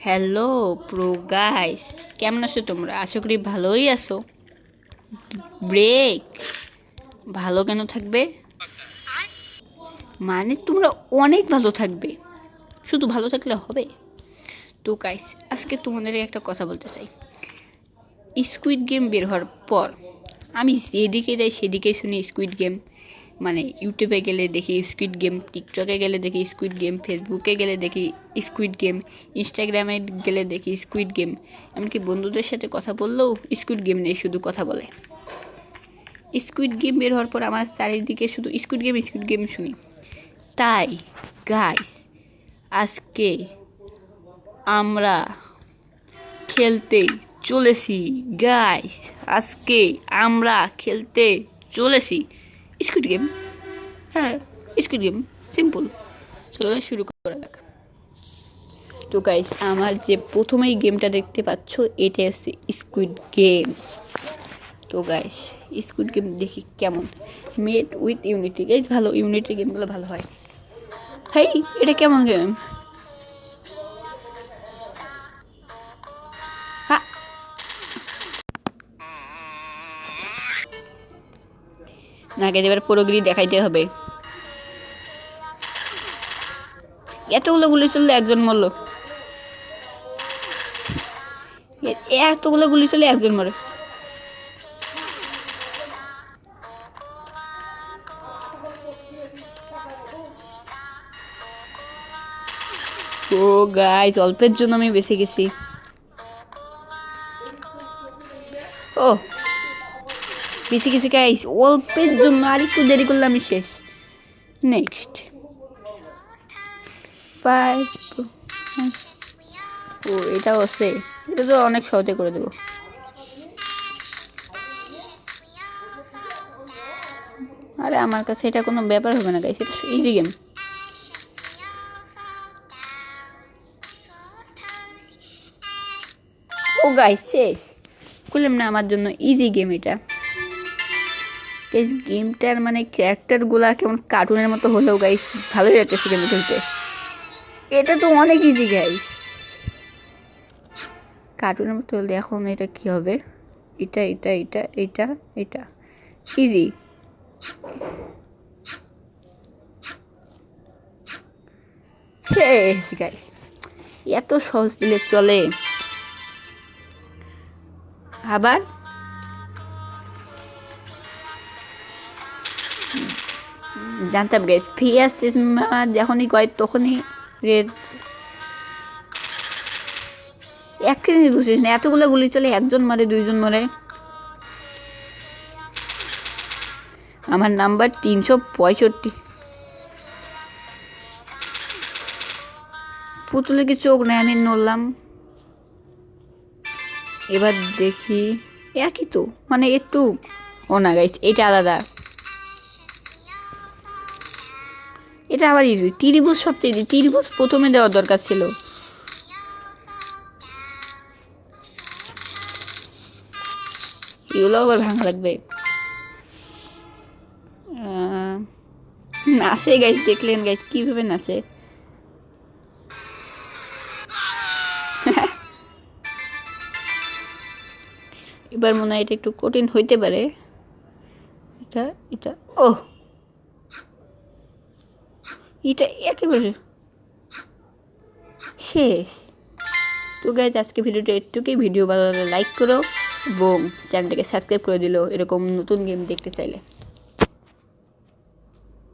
Hello pro guys, কেমন আছো তোমরা? আশা করি ভালোই আছো। ব্রেক ভালো কেন থাকবে? মানে তোমরা অনেক ভালো থাকবে। শুধু ভালো থাকলে হবে? তো গাইস, আজকে তোমাদের একটা কথা বলতে চাই। স্কুইড গেম বের হওয়ার পর আমি যেদিকে যাই সেদিকে শুনি স্কুইড গেম। মানে ইউটিউবে গেলে দেখি স্কুইড গেম, টিকটকে গেলে দেখি স্কুইড গেম, ফেসবুকে গেলে দেখি স্কুইড গেম, ইনস্টাগ্রামে গেলে দেখি স্কুইড গেম। এমনকি বন্ধুদের সাথে কথা বললেও স্কুইড গেম নিয়ে শুধু কথা বলে। স্কুইড গেম বের হওয়ার পর আমার চারিদিকে শুধু স্কুইড গেম শুনি। তাই গাইস, আজকে আমরা খেলতে চলেছি। গাইস, আজকে আমরা খেলতে চলেছি স্কুইড গেম। হ্যাঁ, স্কুইড গেম, সিম্পল। চলো শুরু করা যাক। তো গাইস, আমার যে প্রথমেই গেমটা দেখতে পাচ্ছ, এটা হচ্ছে স্কুইড গেম। তো গাইস, স্কুইড গেম দেখি কেমন। Made with unity. গাইস ভালো, ইউনিটি গেমগুলো ভালো হয়। হাই, এটা কেমন গেম? নাকি এবার পুরোগিরি দেখাইতে হবে। এতগুলো গুলি চললে একজন মরলো। এতগুলো গুলি চলে একজন মরে। ও গাইস, অল্পের জন্য আমি বেঁচে গেছি। ও বেঁচে গেছি গাইস, অল্পের জন্য। আর একটু দেরি করলে আমি শেষ। নেক্সট 5। ও এটাও আছে, এটা তো অনেক সহজে করে দেবো। আরে আমার কাছে এটা কোনো ব্যাপার হবে না গাইস, এটা ইজি গেম। ও গাইস শেষ করলাম না, আমার জন্য ইজি গেম এটা। এই গেমটার মানে ক্যারেক্টারগুলা কেমন কার্টুনের মতো হলেও গাইস ভালোই লাগতেছে গেম খেলতে। এটা তো অনেক ইজি গাইস, কার্টুনের মতো হলে। এখন এটা কি হবে? এটা এটা এটা এটা এটা ইজি। শেষ গাইস, এত সহজ দিলে চলে? আবার জানতাম গাইস, ফ্রি আসতে যখনই কয় তখনই রেড। একটা জিনিস বুঝিস না, এতগুলো গুলি চলে একজন মারে, দুইজন মারে। আমার নাম্বার 365। পুতুলের কি চোখ নেই? আমি নড়লাম। এবার দেখি, একই তো, মানে একটু। ও না গাইস, এটা আলাদা। এটা আবার ইজি। ত্রিভুজ সবচেয়ে ইজি। ত্রিভুজ প্রথমে দেওয়ার দরকার ছিল। এগুলো আবার ভাঙা লাগবে। নাচে গাইস, দেখলেন গাইস কিভাবে নাচে। এবার মনে হয় এটা একটু কঠিন হইতে পারে। এটা এটা ও এটা একেবারে শেষ। তো গাইজ, আজকে ভিডিওটা একটুকুই। ভিডিও ভালো লাগলে লাইক করো এবং চ্যানেলটাকে সাবস্ক্রাইব করে দিলো এরকম নতুন গেম দেখতে চাইলে।